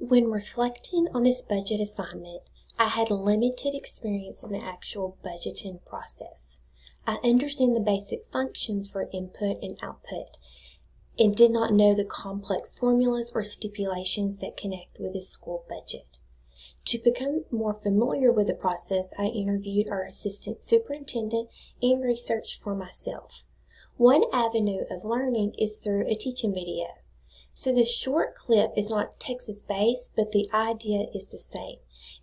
When reflecting on this budget assignment, I had limited experience in the actual budgeting process. I understand the basic functions for input and output, and did not know the complex formulas or stipulations that connect with a school budget. To become more familiar with the process, I interviewed our assistant superintendent and researched for myself. One avenue of learning is through a teaching video. So the short clip is not Texas-based, but the idea is the same,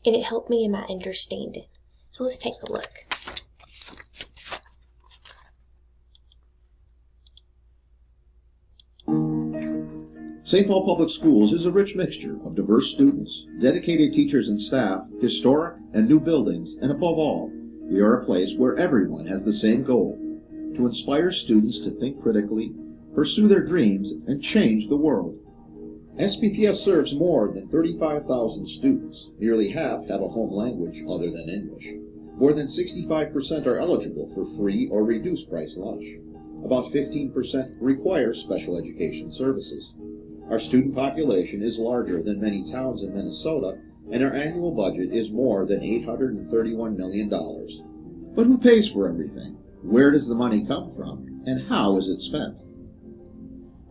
and it helped me in my understanding. So let's take a look. St. Paul Public Schools is a rich mixture of diverse students, dedicated teachers and staff, historic and new buildings, and above all, we are a place where everyone has the same goal: to inspire students to think critically, pursue their dreams, and change the world. SPPS serves more than 35,000 students. Nearly half have a home language other than English. More than 65% are eligible for free or reduced price lunch. About 15% require special education services. Our student population is larger than many towns in Minnesota, and our annual budget is more than $831 million. But who pays for everything? Where does the money come from? And how is it spent?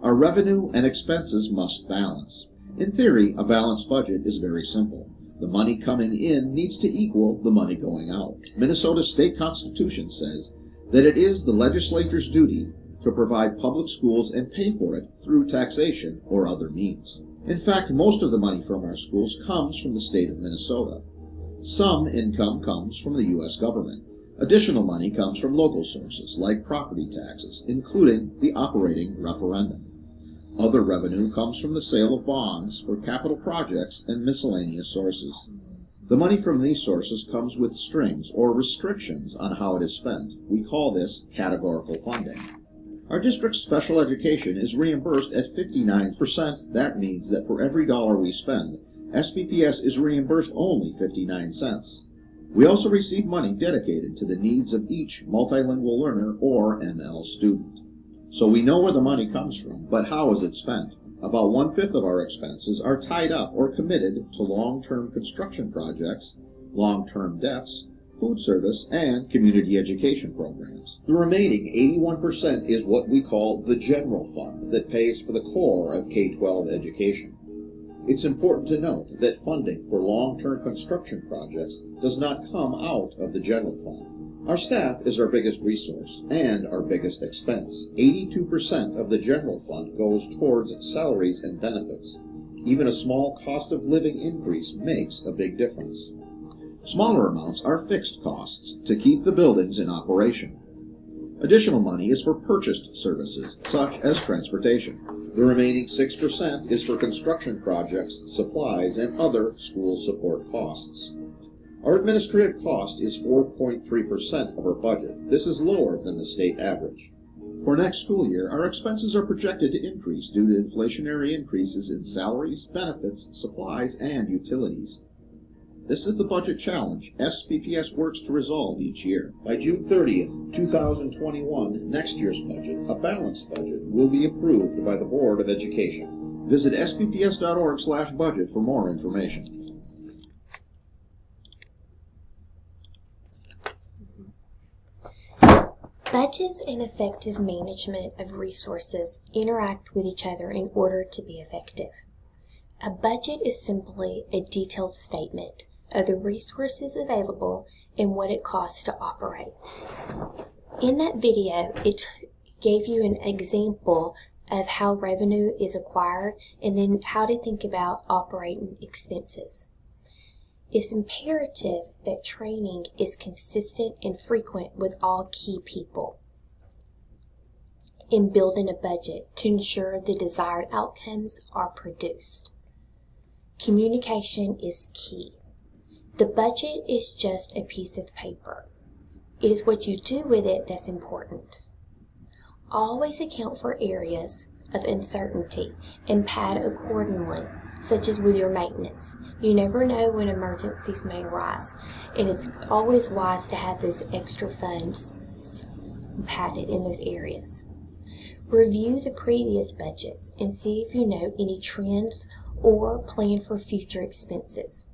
Our revenue and expenses must balance. In theory, a balanced budget is very simple. The money coming in needs to equal the money going out. Minnesota's state constitution says that it is the legislature's duty to provide public schools and pay for it through taxation or other means. In fact, most of the money from our schools comes from the state of Minnesota. Some income comes from the U.S. government. Additional money comes from local sources like property taxes, including the operating referendum. Other revenue comes from the sale of bonds for capital projects and miscellaneous sources. The money from these sources comes with strings or restrictions on how it is spent. We call this categorical funding. Our district's special education is reimbursed at 59%. That means that for every dollar we spend, SPPS is reimbursed only 59 cents. We also receive money dedicated to the needs of each multilingual learner or ML student. So we know where the money comes from, but how is it spent? About 1/5 of our expenses are tied up or committed to long-term construction projects, long-term debts, food service, and community education programs. The remaining 81% is what we call the general fund that pays for the core of K-12 education. It's important to note that funding for long-term construction projects does not come out of the general fund. Our staff is our biggest resource and our biggest expense. 82% of the general fund goes towards salaries and benefits. Even a small cost of living increase makes a big difference. Smaller amounts are fixed costs to keep the buildings in operation. Additional money is for purchased services, such as transportation. The remaining 6% is for construction projects, supplies, and other school support costs. Our administrative cost is 4.3% of our budget. This is lower than the state average. For next school year, our expenses are projected to increase due to inflationary increases in salaries, benefits, supplies, and utilities. This is the budget challenge SPPS works to resolve each year. By June 30th, 2021, next year's budget, a balanced budget, will be approved by the Board of Education. Visit spps.org/budget for more information. Budgets and effective management of resources interact with each other in order to be effective. A budget is simply a detailed statement of the resources available and what it costs to operate. In that video, it gave you an example of how revenue is acquired and then how to think about operating expenses. It's imperative that training is consistent and frequent with all key people in building a budget to ensure the desired outcomes are produced. Communication is key. The budget is just a piece of paper. It is what you do with it that's important. Always account for areas of uncertainty and pad accordingly, such as with your maintenance. You never know when emergencies may arise, and it's always wise to have those extra funds padded in those areas. Review the previous budgets and see if you note any trends or plan for future expenses.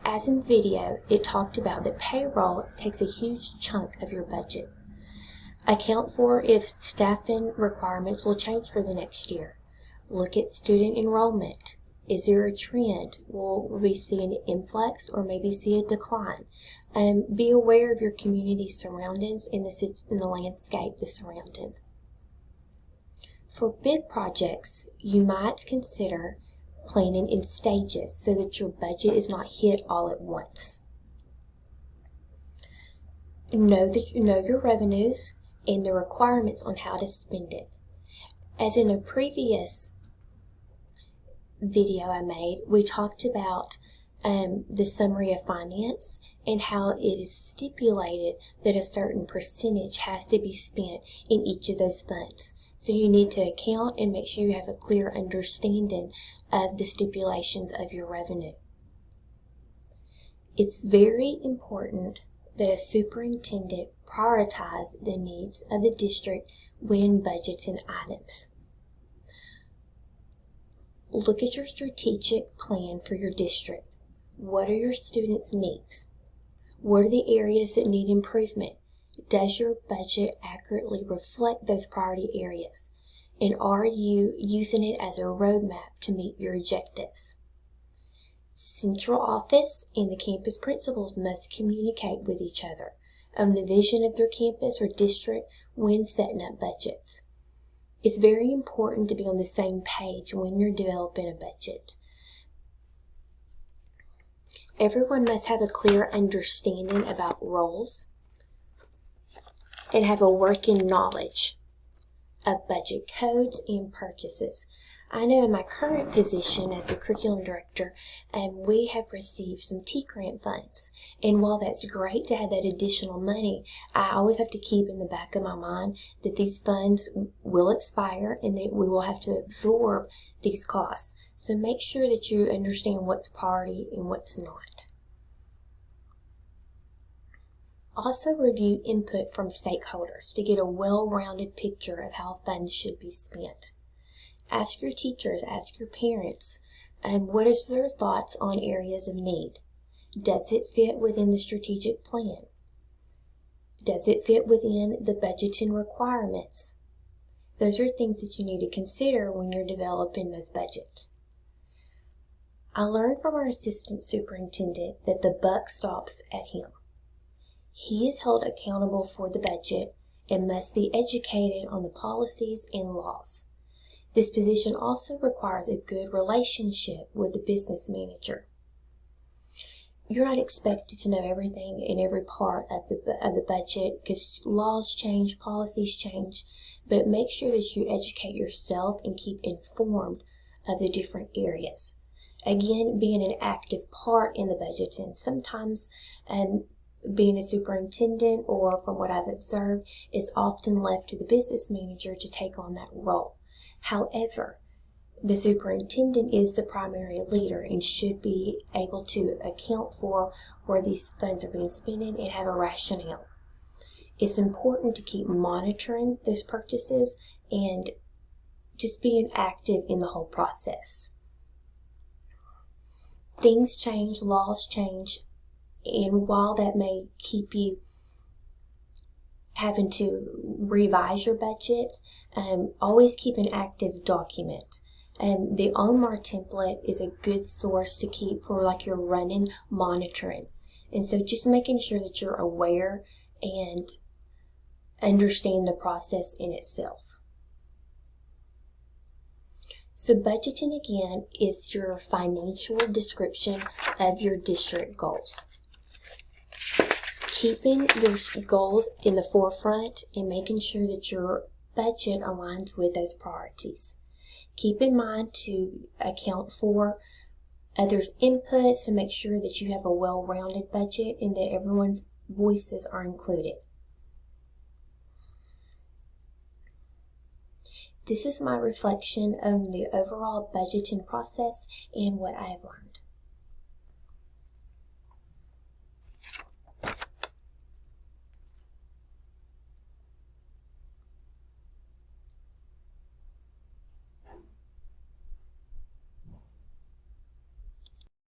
As in the video, it talked about that payroll takes a huge chunk of your budget. Account for if staffing requirements will change for the next year. Look at student enrollment. Is there a trend? Will we see an influx or maybe see a decline? Be aware of your community surroundings and the landscape, the surroundings. For big projects, you might consider planning in stages so that your budget is not hit all at once. Know your revenues and the requirements on how to spend it. As in a previous video I made, we talked about the summary of finance and how it is stipulated that a certain percentage has to be spent in each of those funds. So you need to account and make sure you have a clear understanding of the stipulations of your revenue. It's very important that a superintendent prioritize the needs of the district when budgeting items. Look at your strategic plan for your district. What are your students' needs? What are the areas that need improvement? Does your budget accurately reflect those priority areas? And are you using it as a roadmap to meet your objectives? Central office and the campus principals must communicate with each other on the vision of their campus or district when setting up budgets. It's very important to be on the same page when you're developing a budget. Everyone must have a clear understanding about roles and have a working knowledge of budget codes and purchases. I know in my current position as the curriculum director, we have received some T-Grant funds. And while that's great to have that additional money, I always have to keep in the back of my mind that these funds will expire and that we will have to absorb these costs. So make sure that you understand what's priority and what's not. Also review input from stakeholders to get a well-rounded picture of how funds should be spent. Ask your teachers, ask your parents, what is their thoughts on areas of need? Does it fit within the strategic plan? Does it fit within the budgeting requirements? Those are things that you need to consider when you're developing those budgets. I learned from our assistant superintendent that the buck stops at him. He is held accountable for the budget and must be educated on the policies and laws. This position also requires a good relationship with the business manager. You're not expected to know everything in every part of the budget because laws change, policies change, but make sure that you educate yourself and keep informed of the different areas. Again, being an active part in the budgeting. Sometimes being a superintendent, or from what I've observed, is often left to the business manager to take on that role. However, the superintendent is the primary leader and should be able to account for where these funds are being spent and have a rationale. It's important to keep monitoring those purchases and just being active in the whole process. Things change, laws change, and while that may keep you having to revise your budget, always keep an active document. The OMAR template is a good source to keep for like your running monitoring. And so just making sure that you're aware and understand the process in itself. So budgeting, again, is your financial description of your district goals. Keeping those goals in the forefront and making sure that your budget aligns with those priorities. Keep in mind to account for others' inputs to make sure that you have a well-rounded budget and that everyone's voices are included. This is my reflection on the overall budgeting process and what I have learned.